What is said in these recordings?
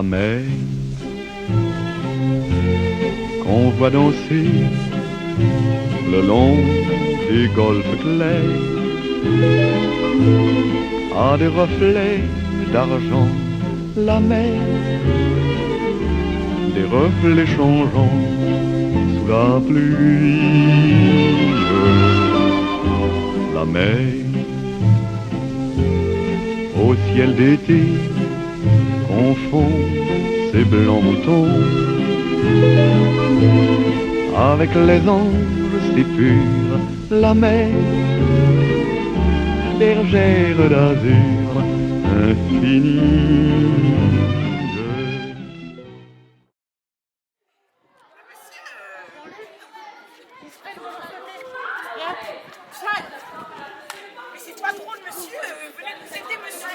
La mer qu'on voit danser le long des golfes clairs a des reflets d'argent. La mer, des reflets changeants sous la pluie. La mer au ciel d'été confond ses blancs moutons avec les anges si purs. La mer, bergère d'azur infinie. Mais c'est pas drôle, monsieur. Venez nous aider, monsieur.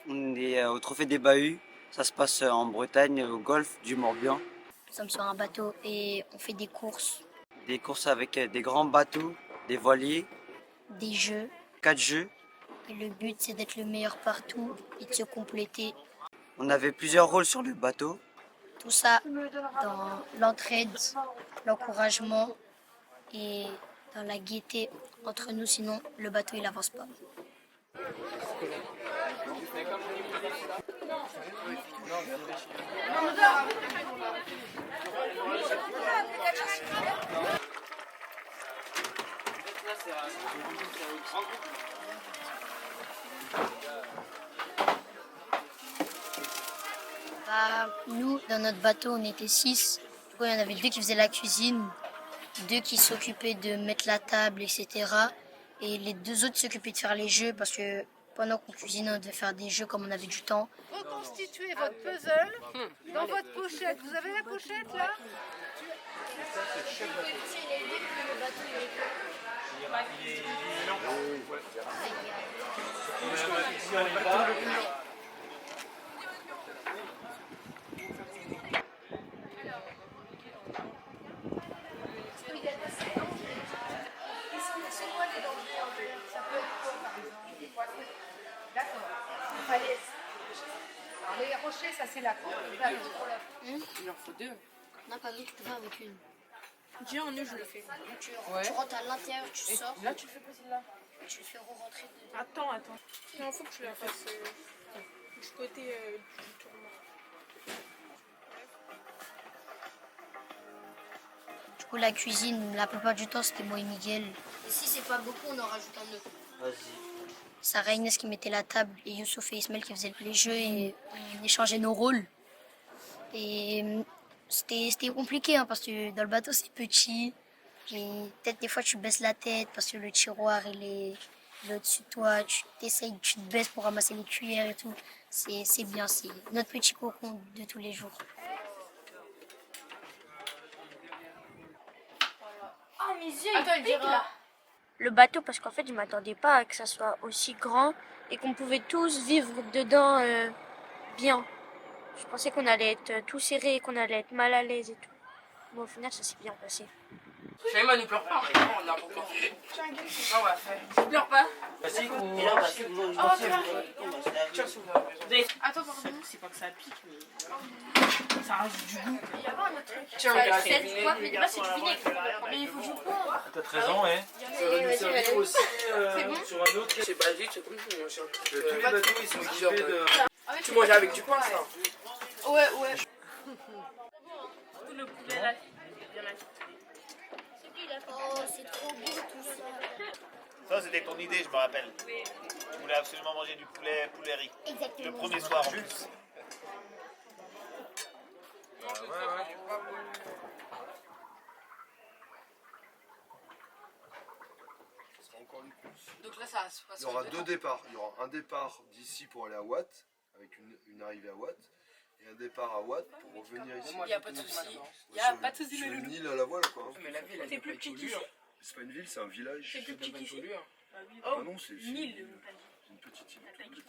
On est au Trophée des Bahuts. Ça se passe en Bretagne, au golfe du Morbihan. Nous sommes sur un bateau et on fait des courses, Des courses avec des grands bateaux, des voiliers, des jeux. 4 jeux. Et le but, c'est d'être le meilleur partout et de se compléter. On avait plusieurs rôles sur le bateau. Tout ça dans l'entraide, l'encouragement et dans la gaieté entre nous, sinon le bateau il avance pas. Nous, dans notre bateau, on était 6. Du coup, il y en avait 2 qui faisaient la cuisine, 2 qui s'occupaient de mettre la table, etc. Et les 2 autres s'occupaient de faire les jeux parce que pendant qu'on cuisinait, on devait faire des jeux comme on avait du temps. Reconstituez votre puzzle dans votre pochette. Vous avez la pochette là? D'accord. Falaise. Alors les rochers, ça c'est la côte. Il en faut 2. Non, pas nous, tu peux faire avec une. Tiens, en je le fais. Tu rentres à l'intérieur, tu Et sors, là, tu le fais pas celle-là. tu le fais re-rentrer dedans. Attends. Non, faut que je la fasse du côté du tournoi. Du coup, la cuisine, la plupart du temps, c'était moi et Miguel. Et si c'est pas beaucoup, on en rajoute un autre. Vas-y. Sarah Inès qui mettait la table et Youssouf et Ismaël qui faisaient les jeux et on échangeait nos rôles. Et c'était compliqué parce que dans le bateau c'est petit. Et peut-être des fois tu baisses la tête parce que le tiroir il est au-dessus de toi. Tu te baisses pour ramasser les cuillères et tout. C'est bien, c'est notre petit cocon de tous les jours. Ah, mes yeux, Attends, il pique là. Le bateau, parce qu'en fait, je m'attendais pas à que ça soit aussi grand et qu'on pouvait tous vivre dedans bien. Je pensais qu'on allait être tout serré, qu'on allait être mal à l'aise et tout. Mais au final, ça s'est bien passé. Shaima ne pleure pas. On a encore. On va faire. Tu pleures pas. Vas-y, Attends, pardon. C'est pas que ça pique, mais ça rajoute du goût. Il y avait un autre truc. Tiens, C'est regarde. du poivre, mais là, c'est du vinaigre. Mais il faut du poivre. T'as 13 ans, ouais. Vas-y. Aussi sur un autre. C'est basique, c'est comme tout. Tous les bateaux, ils sont équipés de. Tu manges avec du pain, ça. Ouais. Le poulet là. Oh, c'est trop beau tout ça. Ça, c'était ton idée, je me rappelle. Tu voulais absolument manger du poulet riz. Exactement. Le premier soir en plus. Donc là, ça se passe. Il y aura 2 départs. Il y aura un départ d'ici pour aller à Watt, avec une arrivée à Watt, et un départ à Watt pour revenir ici. Il n'y a pas de souci. Il n'y a pas de souci, Sur le une loulou. île à la voile, quoi. Mais la ville, elle C'est est plus pas petit évoluée, qu'ici. hein. C'est pas une ville, c'est un village. C'est plus petit pas qu'ici. évolué, hein. Ah non, c'est une île. une petite île. toute petite.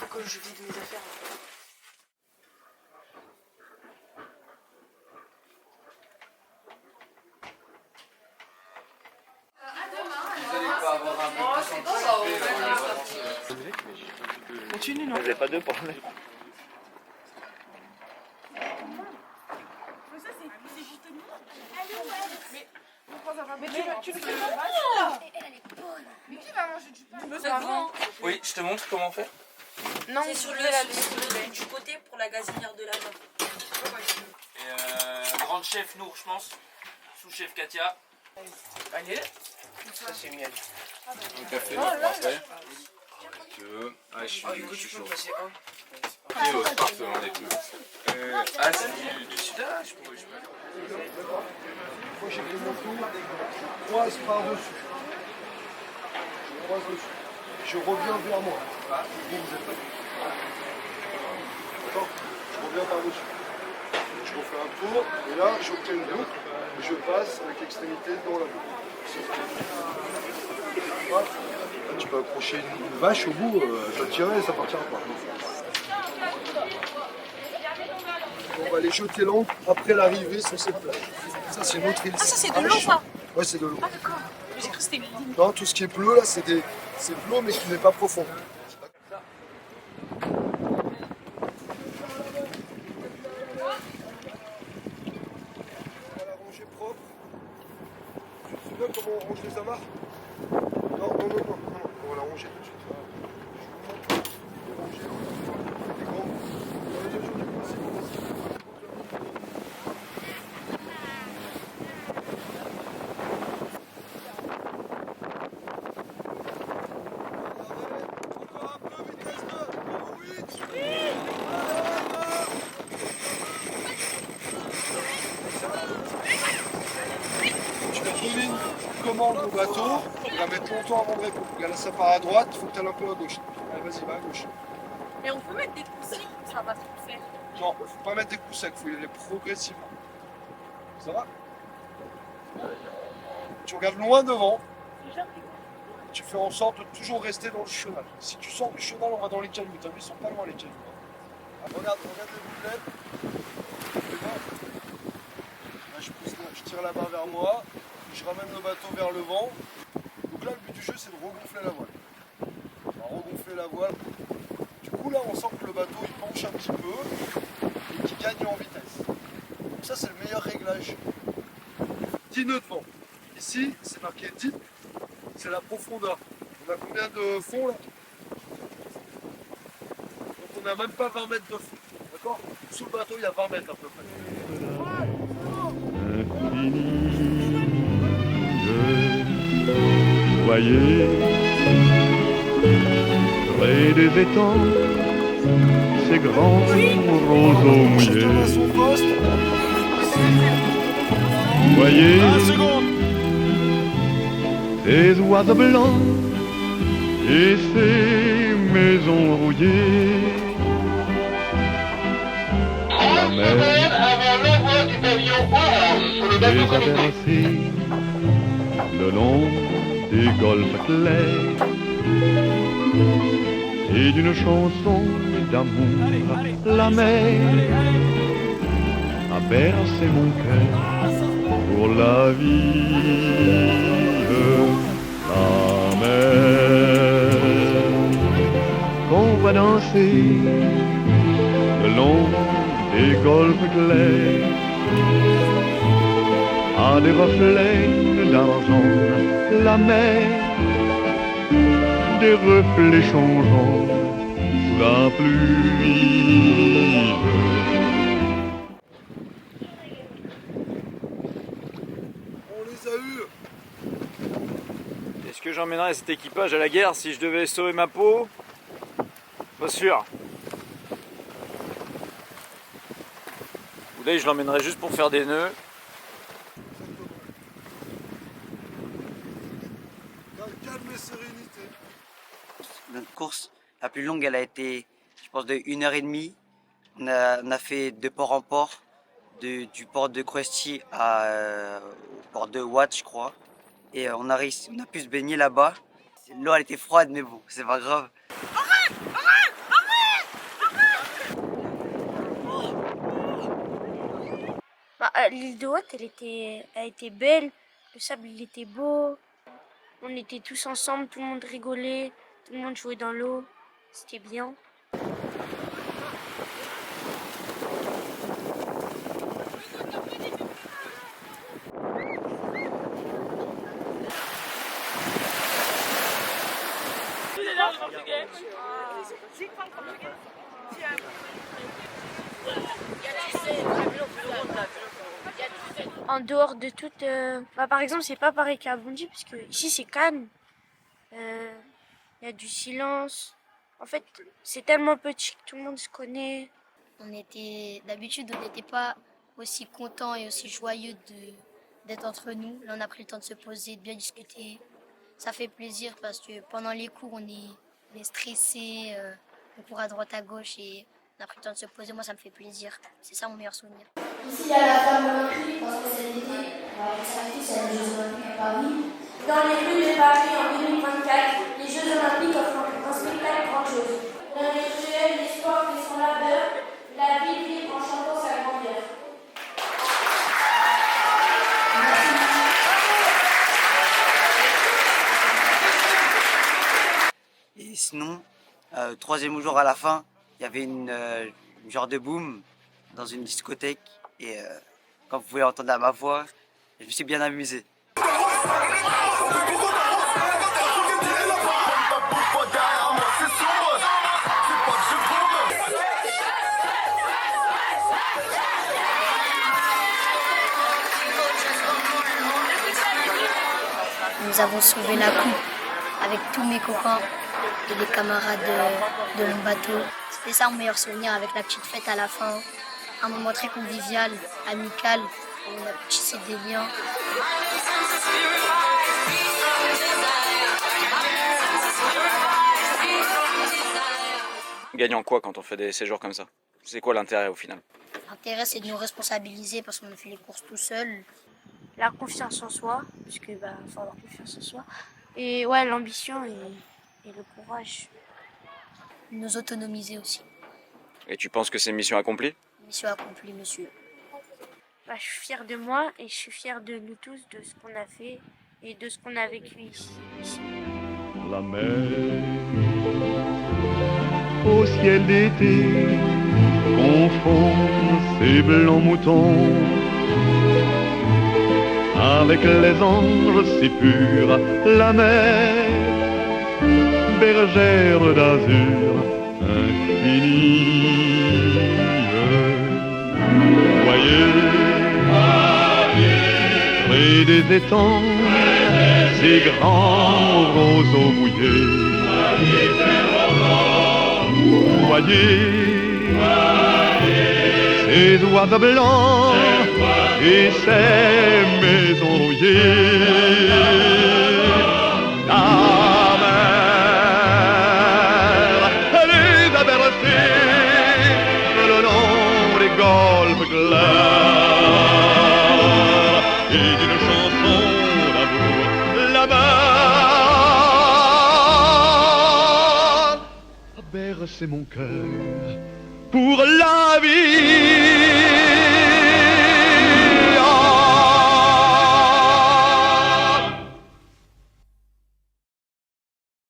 Faut que je vide mes affaires. Continue, non? Vous n'avez pas deux pour le Tu le fais pas. Mais qui va manger du pain? Oui, je te montre comment on fait. Non, C'est sur le du côté pour la gazinière de là-bas. Et grande chef Nour, je pense. Sous-chef Katia. Allez. Ça, c'est miel. Un café, parfait. Si tu veux. Ah, je suis chaud. Kilo, c'est parfait, on est tout. Ah, c'est du sida, je peux. Moi j'ai fait mon tour, je croise par-dessus. Je croise dessus. Je reviens vers moi. Vous êtes là. D'accord? Je reviens par-dessus. Je refais un tour, et là j'obtiens une boucle, et je passe avec l'extrémité dans la boucle. Voilà. Là, tu peux accrocher une vache au bout, je vais tirer et ça partira pas. On va aller jeter l'encre après l'arrivée sur cette plage. Ça c'est notre île. Ah, ça c'est de l'eau, ça? Ouais, c'est de l'eau. Ah, d'accord. J'ai cru que c'était une... Non, tout ce qui est bleu là, c'est de l'eau mais qui n'est pas profond. On va la ranger propre. Tu te souviens comment on range les amarres? Non, on va la ranger tout de suite. Tu vas trouver une commande au bateau, il va mettre longtemps avant de répondre. Regarde, ça part à droite, il faut que tu ailles un peu à gauche. Allez, vas-y, va à gauche. Mais on peut mettre des coussins, ça va pas trop faire. Non, faut pas mettre des coups secs, faut y aller progressivement. Ça va? Tu regardes loin devant. Tu fais en sorte de toujours rester dans le chenal. Si tu sors du chenal, on va dans les cailloux. T'as vu, ils sont pas loin les cailloux. Regarde les bouclettes. Là, je tire la main vers moi. Je ramène le bateau vers le vent. Donc là, le but du jeu, c'est de regonfler la voile. On va regonfler la voile. Du coup, là, on sent que le bateau, il penche un petit peu et qu'il gagne en vitesse. Donc ça, c'est le meilleur réglage. 10 nœuds de vent. Ici, c'est marqué deep, c'est la profondeur. On a combien de fond là? Donc on n'a même pas 20 mètres de fond. D'accord? Sous le bateau, il y a 20 mètres à peu près. Voyez, près des étangs, ces grands roseaux mouillés. Chacun à son poste. Voyez, seconde. ces oiseaux blancs et ces maisons rouillées. La mer les a bercés le long des golfes clairs et d'une chanson d'amour. La mer a bercé mon cœur pour la vie. La mer qu'on va danser le long des golfes clairs a des reflets d'argent. La mer des reflets changeants sous la pluie. On les a eus. Est-ce que j'emmènerais cet équipage à la guerre si je devais sauver ma peau? Pas sûr. Ou là, je l'emmènerais juste pour faire des nœuds. Calme et sérénité. Notre course la plus longue, elle a été, je pense, de 1h30. On a fait de port en port, du port de Cresty au port de Watt, je crois. Et on a pu se baigner là-bas. L'eau, elle était froide, mais bon, c'est pas grave. L'île de Haute, elle était belle. Le sable, il était beau. On était tous ensemble, tout le monde rigolait, tout le monde jouait dans l'eau. C'était bien. En dehors de toute... par exemple, c'est pas pareil qu'à Bondy, parce que ici c'est calme. Il y a du silence. En fait, c'est tellement petit que tout le monde se connaît. D'habitude, on n'était pas aussi content et aussi joyeux d'être entre nous. Là, on a pris le temps de se poser, de bien discuter. Ça fait plaisir parce que pendant les cours, on est stressé, on court à droite à gauche et on a pris le temps de se poser. Moi, ça me fait plaisir. C'est ça mon meilleur souvenir. Ici, il y a la ferme olympique, parce que cet été, c'est les Jeux Olympiques à Paris. Dans les rues de Paris en 2024, les Jeux Olympiques offrent un spectacle grandiose. Dans les ruelles, les sports fait son labeur, la ville vibre en chantant sa grandeur. Et sinon, troisième jour à la fin, il y avait une genre de boom dans une discothèque. Et quand vous pouvez entendre ma voix, je me suis bien amusé. Nous avons sauvé la coupe avec tous mes copains et les camarades de mon bateau. C'était ça mon meilleur souvenir avec la petite fête à la fin. Un moment très convivial, amical, où on a tissé des liens. Gagnant quoi quand on fait des séjours comme ça? C'est quoi l'intérêt au final? L'intérêt, c'est de nous responsabiliser parce qu'on a fait les courses tout seul. La confiance en soi, parce que faut avoir confiance en soi. Et ouais, l'ambition et le courage. Nous autonomiser aussi. Et tu penses que c'est mission accomplie? Mission accomplie, monsieur. Je suis fière de moi et je suis fière de nous tous, de ce qu'on a fait et de ce qu'on a vécu ici. La mer au ciel d'été confond ses blancs moutons avec les anges si purs. La mer, bergère d'azur infinie. Voyez, près des étangs, ces grands roseaux mouillés. Voyez, ces oiseaux blancs et ces maisons rouillées. La mer, elle les a bercées le long des golfes clairs et d'une chanson d'amour. La mer a bercé mon cœur pour la vie.